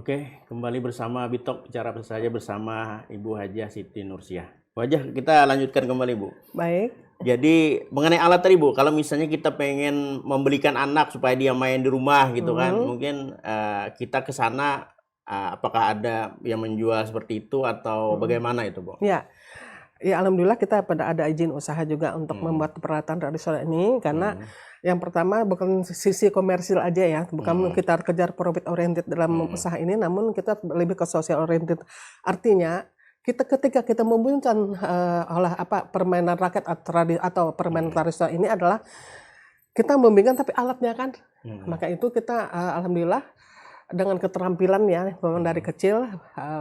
Oke, kembali bersama Bitok Bicara Saja bersama Ibu Hajah Siti Nursiah. Bu Hajah, kita lanjutkan kembali, Bu. Baik. Jadi mengenai alat tadi, Bu, kalau misalnya kita pengen membelikan anak supaya dia main di rumah gitu kan, mungkin kita ke sana apakah ada yang menjual seperti itu atau bagaimana itu, Bu? Ya, alhamdulillah kita pada ada izin usaha juga untuk membuat peralatan tradisional ini karena yang pertama bukan sisi komersil aja ya, bukan kita kejar profit oriented dalam usaha ini, namun kita lebih ke social oriented. Artinya ketika kita membunyikan permainan rakyat atau permainan tradisional ini adalah kita memberikan tapi alatnya kan. Maka itu kita alhamdulillah dengan keterampilan ya, memang dari kecil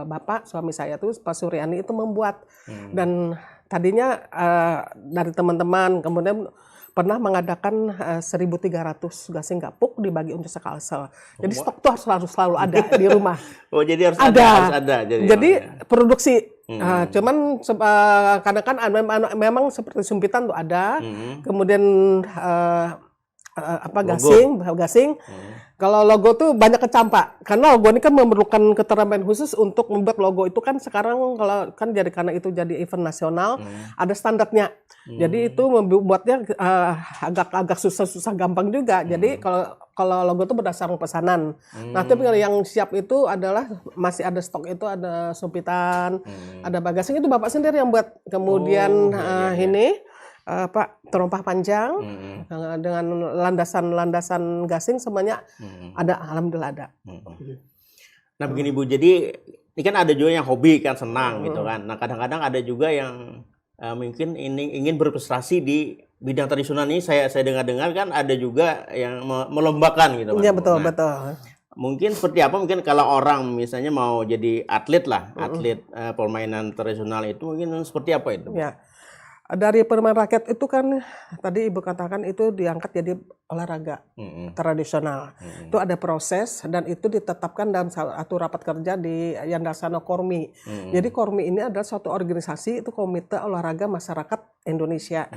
bapak suami saya tuh Pak Suryani itu membuat dan tadinya dari teman-teman kemudian pernah mengadakan 1.300 gasing gapuk dibagi untuk sekalsel. Jadi stok tuh selalu ada di rumah. Oh, jadi harus ada. Jadi produksi. Cuman karena kan memang seperti sumpitan tuh ada. Kemudian gasing. Kalau logo tuh banyak kecampak karena logo ini kan memerlukan keterampilan khusus untuk membuat logo itu kan sekarang kalau kan karena itu jadi event nasional ada standarnya. Jadi itu membuatnya agak susah gampang juga. Jadi kalau logo itu berdasarkan pesanan. Nah, tapi yang siap itu adalah masih ada stok itu ada sumpitan, ada bagasing itu Bapak sendiri yang buat. Kemudian ini Pak terompah panjang dengan landasan gasing semuanya ada, alhamdulillah ada. Nah begini Bu, jadi ini kan ada juga yang hobi kan senang gitu kan. Nah kadang-kadang ada juga yang mungkin ingin berprestasi di bidang tradisional ini. Saya dengar-dengar kan ada juga yang melombakan gitu kan. Iya betul. Mungkin seperti apa? Mungkin kalau orang misalnya mau jadi atlet lah, atlet permainan tradisional itu mungkin seperti apa itu? Ya. Dari permainan rakyat itu kan tadi Ibu katakan itu diangkat jadi olahraga tradisional. Itu ada proses dan itu ditetapkan dalam satu rapat kerja di Yandasana Kormi. Jadi Kormi ini adalah suatu organisasi, itu Komite Olahraga Masyarakat Indonesia.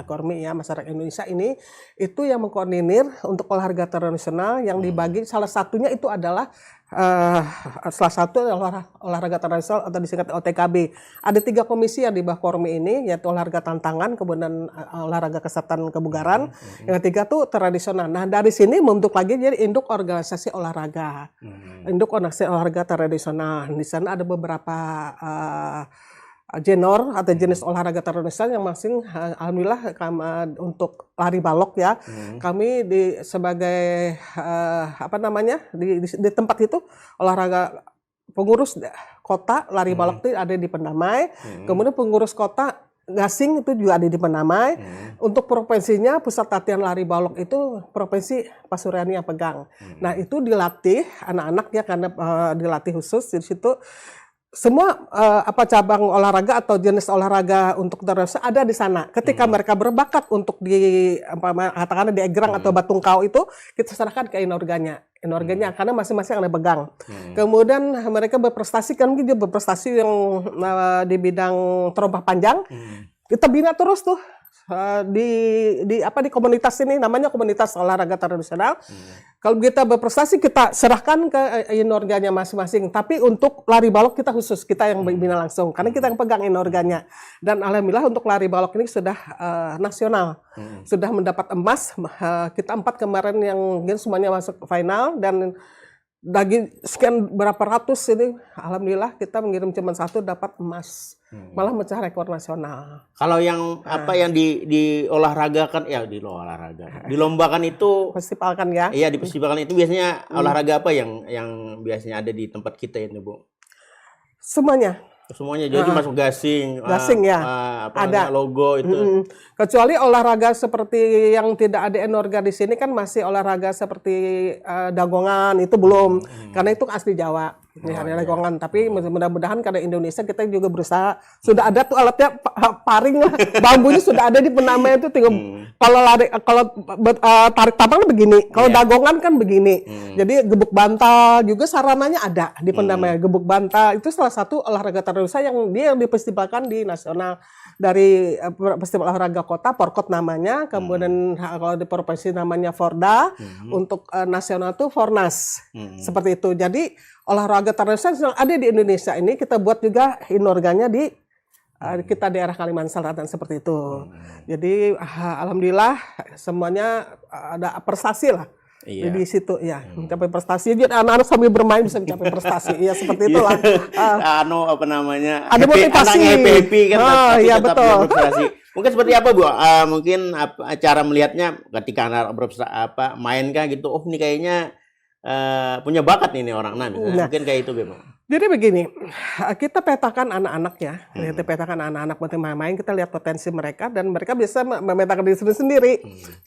Kormi ya, Masyarakat Indonesia ini itu yang mengkoordinir untuk olahraga tradisional yang dibagi salah satunya itu adalah salah satu olahraga tradisional atau disingkat OTKB. Ada 3 komisi yang di bawah Kormi ini, yaitu olahraga tantangan, kemudian olahraga kesehatan kebugaran, yang ketiga tuh tradisional. Nah dari sini membentuk lagi jadi induk organisasi olahraga, induk organisasi olahraga tradisional. Di sana ada beberapa genre atau jenis olahraga tradisional yang masing alhamdulillah untuk lari balok ya kami sebagai di tempat itu olahraga pengurus kota lari balok itu ada di Pendamai, kemudian pengurus kota gasing itu juga ada di Pendamai. Untuk provinsinya pusat latihan lari balok itu provinsi Pak Suryani yang pegang. Nah itu dilatih anak-anak ya karena dilatih khusus di situ. Semua cabang olahraga atau jenis olahraga untuk tradisional ada di sana. Ketika mereka berbakat untuk katakanlah di egrang atau batung kau itu kita serahkan ke inorganya karena masing-masing ada pegang. Kemudian mereka berprestasi kan dia berprestasi yang di bidang terompah panjang. Kita bina terus tuh di komunitas ini namanya komunitas olahraga tradisional. Kalau kita berprestasi kita serahkan ke inorganya masing-masing. Tapi untuk lari balok kita khusus kita yang bina langsung karena kita yang pegang inorganya. Dan alhamdulillah untuk lari balok ini sudah nasional. Sudah mendapat emas. Kita 4 kemarin yang semuanya masuk final dan dari sekian berapa ratus ini alhamdulillah kita mengirim cuma 1 dapat emas. Malah mecah rekor nasional. Kalau yang yang di olahragakan dilombakan itu festivalkan ya. Iya, di festivalkan itu biasanya olahraga apa yang biasanya ada di tempat kita ini, Bu? Semuanya jadi masuk gasing ya. Ada logo itu. Kecuali olahraga seperti yang tidak ada enorga di sini kan masih olahraga seperti dagongan itu belum karena itu asli Jawa. nilai lingkungan. Tapi mudah-mudahan karena Indonesia kita juga berusaha, sudah ada tuh alatnya paring lah, bambunya sudah ada di Penamai itu, tinggal kalau tarik tambang begini, kalau dagongan kan begini. Jadi gebuk bantal juga sarananya ada di Penamai. Gebuk bantal itu salah satu olahraga tradisional yang dia difestivalkan di nasional. Dari festival olahraga kota Porkot namanya, kemudian kalau di provinsi namanya Forda, untuk nasional tuh Fornas, seperti itu. Jadi olahraga tradisional ada di Indonesia ini, kita buat juga inorganya di kita daerah Kalimantan Selatan seperti itu. Jadi alhamdulillah semuanya ada prestasi lah. Iya. Di situ ya mencapai prestasi. Jadi anak-anak sambil bermain bisa mencapai prestasi. Ya seperti itulah. Apa namanya? Ada motivasi. Happy kan. Iya betul. Mungkin seperti apa Bu? Mungkin cara melihatnya ketika anak main kan gitu. Oh ini kayaknya punya bakat nih orang. Nah, mungkin kayak itu Bu. Jadi begini, kita petakan anak-anak ya. Kita petakan anak-anak main, kita lihat potensi mereka dan mereka bisa memetakan diri sendiri.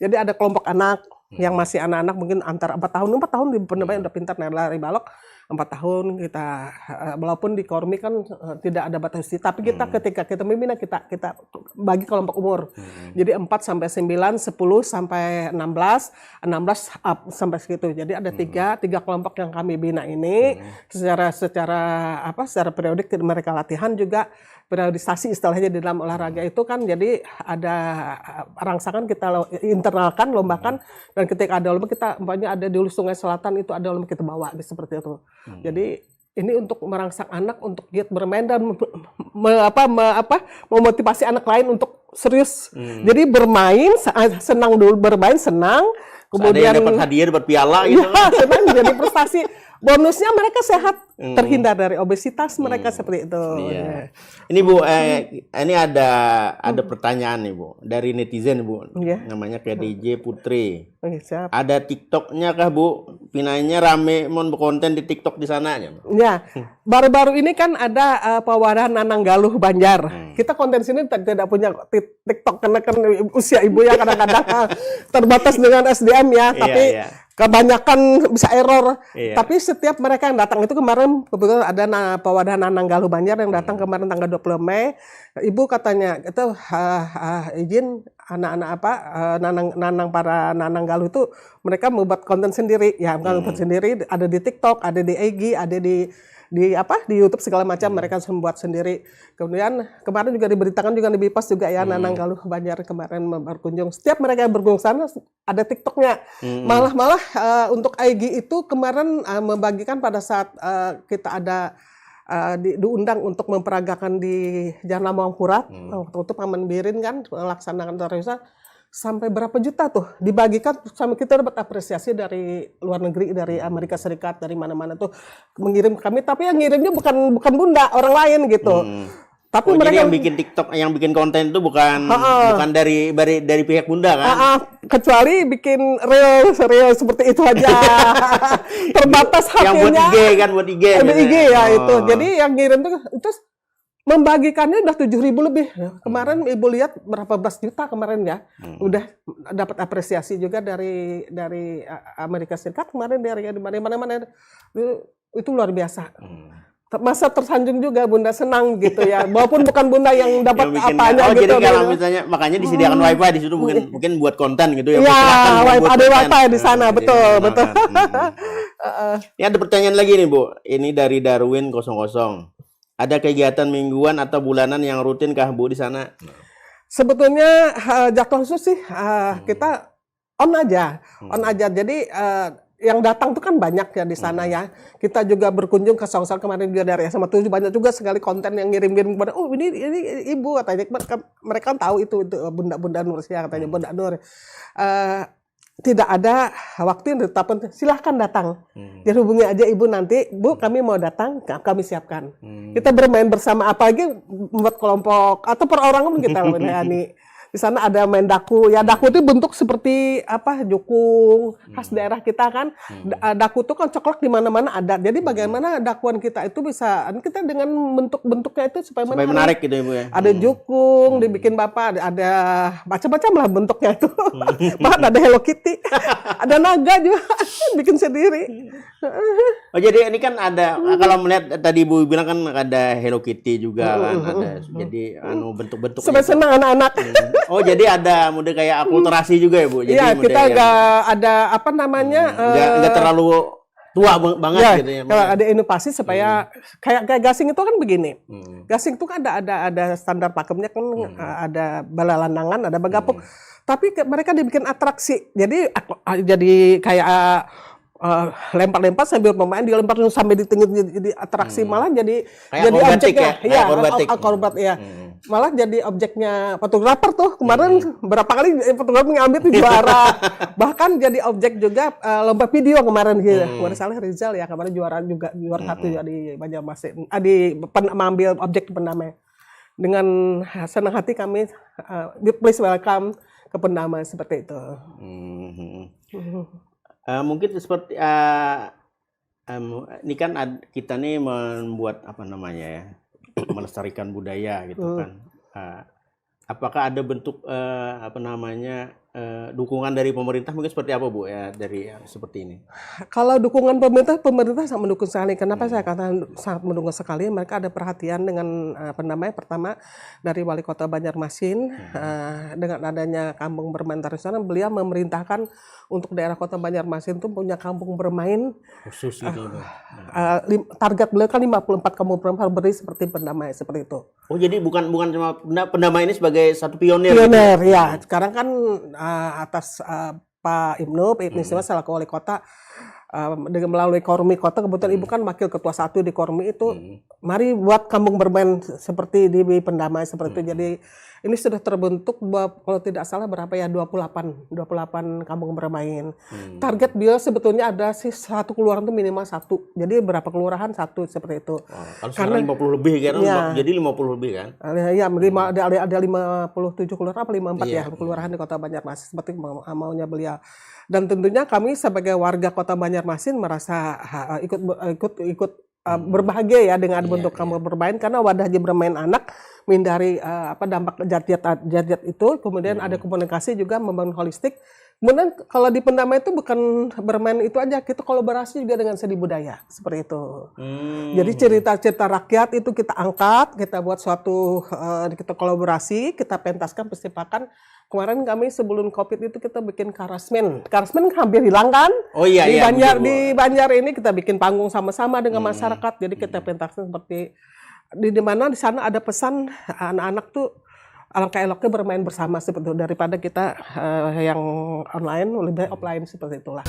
Jadi ada kelompok anak yang masih anak-anak mungkin antara 4 tahun di Penamai udah pintar lari balok 4 tahun kita walaupun di Kormi kan tidak ada batas usia, tapi kita ketika kita membina kita bagi kelompok umur. Jadi 4 sampai 9, 10 sampai 16 up sampai segitu. Jadi ada tiga kelompok yang kami bina ini secara periodik mereka latihan juga periodisasi istilahnya di dalam olahraga itu kan, jadi ada rangsangan kita internalkan, lombakan, dan ketika ada lomba kita umpamanya ada di Hulu Sungai Selatan itu ada lomba kita bawa seperti itu. Jadi ini untuk merangsang anak untuk giat bermain dan memotivasi anak lain untuk serius. Jadi bermain senang dulu, bermain senang, kemudian dapat hadiah, dapat piala gitu. Ya, senang jadi prestasi. Bonusnya mereka sehat, terhindar dari obesitas mereka seperti itu. Iya. Ini Bu, ini ada pertanyaan nih Bu dari netizen Bu, namanya KDJ Putri. Siap. Ada TikToknya kah Bu? Pinanya rame mon berkonten di TikTok di sana ya. Baru-baru ini kan ada Pewadahan Nananggaluh Banjar. Kita konten sini tidak punya TikTok karena kan usia ibu ya kadang-kadang terbatas dengan SDM ya, tapi kebanyakan bisa error. Tapi setiap mereka yang datang itu kemarin kebetulan ada Pewadahan Nananggaluh Banjar yang datang kemarin tanggal 20 Mei. Ibu katanya itu izin anak-anak para nananggaluh itu mereka membuat konten sendiri. Ya, konten sendiri ada di TikTok, ada di IG, ada di YouTube segala macam mereka membuat sendiri. Kemudian kemarin juga diberitakan juga di Bipas juga ya Nananggaluh Banjar kemarin berkunjung. Setiap mereka berkunjung sana ada TikToknya. Malah untuk IG itu kemarin membagikan pada saat kita ada diundang untuk memperagakan di Jalan Mangkurat. Waktu itu Paman Birin kan melaksanakan terisa sampai berapa juta tuh dibagikan, sampai kita dapat apresiasi dari luar negeri, dari Amerika Serikat, dari mana-mana tuh mengirim ke kami, tapi yang ngirimnya bukan Bunda, orang lain gitu. Tapi mereka jadi yang bikin TikTok, yang bikin konten itu bukan dari pihak Bunda kan? Kecuali bikin real seperti itu aja. Terbatas haknya. Yang buat IG kan? IG ya itu. Jadi yang ngirim itu membagikannya udah 7.000 lebih. Kemarin Ibu lihat berapa belas juta kemarin ya. Udah dapat apresiasi juga dari Amerika Serikat kemarin, dari mana-mana. Itu luar biasa. Masa tersanjung juga Bunda senang gitu ya, walaupun bukan Bunda yang dapat apanya gitu. Jadi kalau misalnya makanya disediakan wifi di situ mungkin buat konten gitu ya. Iya, ada wifi di sana, betul. Ini ada pertanyaan lagi nih Bu, ini dari Darwin 00. Ada kegiatan mingguan atau bulanan yang rutin kah Bu di sana? Sebetulnya jadwal khusus sih kita on aja. Jadi yang datang tuh kan banyak ya di sana ya. Kita juga berkunjung ke Songsal kemarin juga dari SMA 7 banyak juga sekali konten yang ngirim-ngirim kepada ini Ibu katanya, mereka kan tahu itu Bunda Nur ya katanya Bunda Nur. Tidak ada waktu yang ditetapkan, silahkan datang. Jadi hubungi aja Ibu nanti, Bu kami mau datang, kami siapkan. Kita bermain bersama, apalagi membuat kelompok atau perorangan kita layani. Di sana ada main daku. Ya daku itu bentuk seperti jukung khas daerah kita kan. Daku itu kan coklak di mana-mana ada. Jadi bagaimana dakuan kita itu bisa kita dengan bentuk-bentuknya itu supaya menarik gitu Ibu ya. Ada jukung dibikin Bapak, ada macam-macam lah bentuknya itu. Bahkan ada Hello Kitty. Ada naga juga bikin sendiri. Oh jadi ini kan ada kalau melihat tadi Ibu bilang kan ada Hello Kitty juga kan ada jadi bentuk-bentuk Senang anak-anak. Oh jadi ada mode kayak akulturasi juga ya Bu. Jadi Iya, mode kita yang nggak ada apa namanya nggak terlalu tua banget ya, gitu ya. kalau ada inovasi supaya kayak gasing itu kan begini. Hmm. Gasing itu kan ada standar pakemnya kan ada bala landangan, ada bagapuk. Tapi mereka dibikin atraksi. Jadi kayak lempar-lempar sambil pemain dilempar sampai di tinggi jadi atraksi malah jadi objeknya ya akrobatik. Akrobat ya. Malah jadi objeknya fotografer tuh kemarin berapa kali fotografer ngambil tuh juara. Bahkan jadi objek juga lomba video kemarin gitu. Kemarin salah Rizal ya kemarin juara satu ya di Banjarmasin. Mengambil objek di Pendamai. Dengan senang hati kami please welcome ke Pendamai seperti itu. Mungkin seperti ini kan kita nih membuat apa namanya ya melestarikan budaya gitu kan. Apakah ada bentuk apa namanya dukungan dari pemerintah mungkin seperti apa Bu ya dari seperti ini? Kalau dukungan pemerintah sangat mendukung sekali. Kenapa saya katakan sangat mendukung sekali? Mereka ada perhatian dengan pertama dari Wali Kota Banjarmasin dengan adanya kampung bermain tradisional, beliau memerintahkan untuk daerah Kota Banjarmasin itu punya kampung bermain khusus gitu. Target beliau kan 54 kampung bermain berdiri seperti Pendamai seperti itu. Oh jadi bukan cuma Pendamai ini sebagai satu pionir. Pionir gitu? Ya. Sekarang kan atas Pak Ibnu Sima selaku Wali Kota dengan melalui Kormi Kota, kebetulan Ibu kan wakil ketua 1 di Kormi itu, mari buat kampung bermain seperti di Pendamai seperti itu. Jadi ini sudah terbentuk kalau tidak salah berapa ya 28 kampung bermain. Target dia sebetulnya ada sih satu kelurahan itu minimal 1. Jadi berapa kelurahan 1 seperti itu. Kalau sekarang 50 lebih kan jadi 50 lebih kan. Ya, ada 57 kelurahan apa 54 ya kelurahan di Kota Banjarmasin seperti maunya beliau. Dan tentunya kami sebagai warga Kota Banjarmasin merasa ikut berbahagia ya dengan bentuk kampung bermain karena wadahnya bermain anak menghindari dampak jadiat itu, kemudian ada komunikasi juga membangun holistik. Kemudian kalau di Pendamai itu bukan bermain itu aja, kita kolaborasi juga dengan seni budaya seperti itu. Jadi cerita-cerita rakyat itu kita angkat, kita buat suatu kita kolaborasi, kita pentaskan, festivalkan. Kemarin kami sebelum Covid itu kita bikin Karasmen. Karasmen hampir hilang kan? Oh iya di Banjar ini kita bikin panggung sama-sama dengan masyarakat. Jadi kita pentaskan seperti di mana di sana ada pesan anak-anak tuh alangkah eloknya bermain bersama seperti itu daripada kita yang online lebih baik offline seperti itulah.